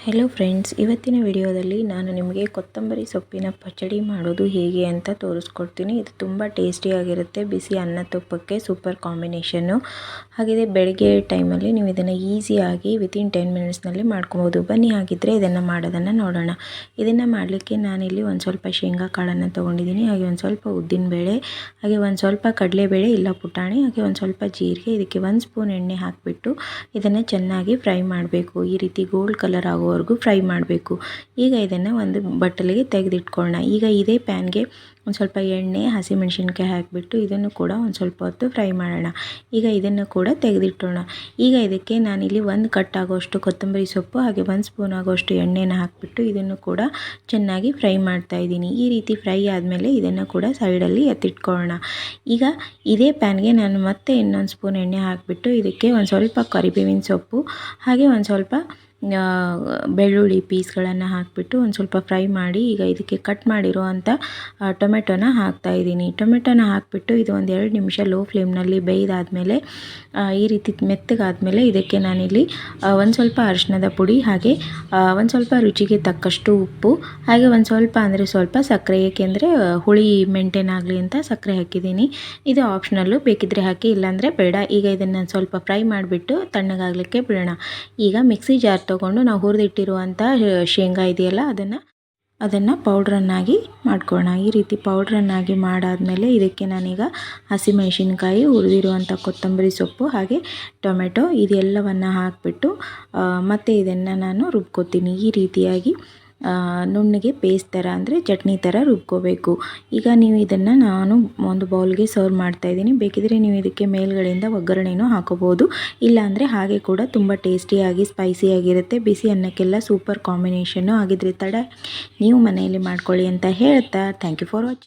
Hello friends, ಇವತ್ತಿನ ವಿಡಿಯೋದಲ್ಲಿ ನಾನು ನಿಮಗೆ ಕೊತ್ತಂಬರಿ ಸೊಪ್ಪಿನ ಪಚಡಿ ಮಾಡೋದು ಹೇಗೆ ಅಂತ ತೋರಿಸ್ಕೊಡ್ತೀನಿ. ಇದು ತುಂಬ ಟೇಸ್ಟಿಯಾಗಿರುತ್ತೆ. ಬಿಸಿ ಅನ್ನ ತುಪ್ಪಕ್ಕೆ ಸೂಪರ್ ಕಾಂಬಿನೇಷನ್ನು. ಹಾಗೆ ಬೆಳಗ್ಗೆ ಟೈಮಲ್ಲಿ ನೀವು ಇದನ್ನು ಈಸಿಯಾಗಿ ವಿತಿನ್ 10 ಮಿನಿಟ್ಸ್ನಲ್ಲಿ ಮಾಡ್ಕೊಬೋದು. ಬನ್ನಿ ಹಾಗಿದ್ದರೆ ಇದನ್ನು ಮಾಡೋದನ್ನು ನೋಡೋಣ. ಇದನ್ನು ಮಾಡಲಿಕ್ಕೆ ನಾನಿಲ್ಲಿ ಒಂದು ಸ್ವಲ್ಪ ಶೇಂಗಾ ಕಾಳನ್ನು ತೊಗೊಂಡಿದ್ದೀನಿ. ಹಾಗೆ ಒಂದು ಸ್ವಲ್ಪ ಉದ್ದಿನಬೇಳೆ, ಹಾಗೆ ಒಂದು ಸ್ವಲ್ಪ ಕಡಲೆಬೇಳೆ ಇಲ್ಲ ಪುಟಾಣಿ, ಹಾಗೆ ಒಂದು ಸ್ವಲ್ಪ ಜೀರಿಗೆ. ಇದಕ್ಕೆ 1 ಸ್ಪೂನ್ ಎಣ್ಣೆ ಹಾಕಿಬಿಟ್ಟು ಇದನ್ನು ಚೆನ್ನಾಗಿ ಫ್ರೈ ಮಾಡಬೇಕು. ಈ ರೀತಿ ಗೋಲ್ಡ್ ಕಲರ್ ಆಗುವವರೆಗೂ ಫ್ರೈ ಮಾಡಬೇಕು. ಈಗ ಇದನ್ನು ಒಂದು ಬಟ್ಟಲಿಗೆ ತೆಗೆದಿಟ್ಕೊಳ್ಳೋಣ. ಈಗ ಇದೇ ಪ್ಯಾನ್ಗೆ ಒಂದು ಸ್ವಲ್ಪ ಎಣ್ಣೆ, ಹಸಿಮೆಣಸಿನ್ಕಾಯಿ ಹಾಕಿಬಿಟ್ಟು ಇದನ್ನು ಕೂಡ ಒಂದು ಸ್ವಲ್ಪ ಹೊತ್ತು ಫ್ರೈ ಮಾಡೋಣ. ಈಗ ಇದನ್ನು ಕೂಡ ತೆಗೆದಿಟ್ಟೋಣ. ಈಗ ಇದಕ್ಕೆ ನಾನಿಲ್ಲಿ 1 ಕಟ್ ಆಗೋಷ್ಟು ಕೊತ್ತಂಬರಿ ಸೊಪ್ಪು ಹಾಗೆ 1 ಸ್ಪೂನ್ ಆಗೋಷ್ಟು ಎಣ್ಣೆನ ಹಾಕಿಬಿಟ್ಟು ಇದನ್ನು ಕೂಡ ಚೆನ್ನಾಗಿ ಫ್ರೈ ಮಾಡ್ತಾ ಇದ್ದೀನಿ. ಈ ರೀತಿ ಫ್ರೈ ಆದಮೇಲೆ ಇದನ್ನು ಕೂಡ ಸೈಡಲ್ಲಿ ಎತ್ತಿಟ್ಕೊಳ್ಳೋಣ. ಈಗ ಇದೇ ಪ್ಯಾನ್ಗೆ ನಾನು ಮತ್ತೆ ಇನ್ನೊಂದು ಸ್ಪೂನ್ ಎಣ್ಣೆ ಹಾಕಿಬಿಟ್ಟು ಇದಕ್ಕೆ ಒಂದು ಸ್ವಲ್ಪ ಕರಿಬೇವಿನ ಸೊಪ್ಪು ಹಾಗೆ ಒಂದು ಸ್ವಲ್ಪ ಬೆಳ್ಳುಳ್ಳಿ ಪೀಸ್ಗಳನ್ನು ಹಾಕಿಬಿಟ್ಟು ಒಂದು ಸ್ವಲ್ಪ ಫ್ರೈ ಮಾಡಿ ಈಗ ಇದಕ್ಕೆ ಕಟ್ ಮಾಡಿರುವಂಥ ಟೊಮೆಟೊನ ಹಾಕ್ತಾಯಿದ್ದೀನಿ. ಟೊಮೆಟೊನ ಹಾಕಿಬಿಟ್ಟು ಇದು ಒಂದು 2 ನಿಮಿಷ ಲೋ ಫ್ಲೇಮ್ನಲ್ಲಿ ಬೇಯ್ದಾದಮೇಲೆ ಈ ರೀತಿ ಮೆತ್ತಗಾದಮೇಲೆ ಇದಕ್ಕೆ ನಾನಿಲ್ಲಿ ಒಂದು ಸ್ವಲ್ಪ ಅರಿಶಿಣದ ಪುಡಿ ಹಾಗೆ ಒಂದು ಸ್ವಲ್ಪ ರುಚಿಗೆ ತಕ್ಕಷ್ಟು ಉಪ್ಪು ಹಾಗೆ ಒಂದು ಸ್ವಲ್ಪ ಅಂದರೆ ಸ್ವಲ್ಪ ಸಕ್ಕರೆ, ಏಕೆಂದರೆ ಹುಳಿ ಮೇಂಟೈನ್ ಆಗಲಿ ಅಂತ ಸಕ್ಕರೆ ಹಾಕಿದ್ದೀನಿ. ಇದು ಆಪ್ಷನಲ್ಲು, ಬೇಕಿದ್ದರೆ ಹಾಕಿ ಇಲ್ಲಾಂದರೆ ಬೇಡ. ಈಗ ಇದನ್ನು ಸ್ವಲ್ಪ ಫ್ರೈ ಮಾಡಿಬಿಟ್ಟು ತಣ್ಣಗಾಗಲಿಕ್ಕೆ ಬಿಡೋಣ. ಈಗ ಮಿಕ್ಸಿ ಜಾರ್ ತೊಗೊಂಡು ನಾವು ಹುರಿದಿಟ್ಟಿರುವಂಥ ಶೇಂಗಾ ಇದೆಯಲ್ಲ ಅದನ್ನು ಪೌಡ್ರನ್ನಾಗಿ ಮಾಡ್ಕೊಳ್ಳೋಣ. ಈ ರೀತಿ ಪೌಡ್ರನ್ನಾಗಿ ಮಾಡಾದಮೇಲೆ ಇದಕ್ಕೆ ನಾನೀಗ ಹಸಿಮೆಣಸಿನ್ಕಾಯಿ, ಹುರಿದಿರುವಂಥ ಕೊತ್ತಂಬರಿ ಸೊಪ್ಪು ಹಾಗೆ ಟೊಮೆಟೊ ಇದೆಲ್ಲವನ್ನು ಹಾಕಿಬಿಟ್ಟು ಮತ್ತು ಇದನ್ನು ನಾನು ರುಬ್ಕೋತೀನಿ. ಈ ರೀತಿಯಾಗಿ ನುಣ್ಣಗೆ ಪೇಸ್ಟ್ ಥರ ಅಂದರೆ ಚಟ್ನಿ ಥರ ರುಬ್ಕೋಬೇಕು. ಈಗ ನೀವು ಇದನ್ನು ನಾನು ಒಂದು ಬೌಲ್ಗೆ ಸರ್ವ್ ಮಾಡ್ತಾಯಿದ್ದೀನಿ. ಬೇಕಿದ್ರೆ ನೀವು ಇದಕ್ಕೆ ಮೇಲ್ಗಡೆಯಿಂದ ಒಗ್ಗರಣೆನೂ ಹಾಕೋಬೋದು. ಇಲ್ಲಾಂದರೆ ಹಾಗೆ ಕೂಡ ತುಂಬ ಟೇಸ್ಟಿಯಾಗಿ ಸ್ಪೈಸಿಯಾಗಿರುತ್ತೆ. ಬಿಸಿ ಅನ್ನಕ್ಕೆಲ್ಲ ಸೂಪರ್ ಕಾಂಬಿನೇಷನ್ನು. ಆಗಿದ್ರೆ ತಡ ನೀವು ಮನೆಯಲ್ಲಿ ಮಾಡ್ಕೊಳ್ಳಿ ಅಂತ ಹೇಳ್ತಾ ಥ್ಯಾಂಕ್ ಯು ಫಾರ್ ವಾಚಿಂಗ್.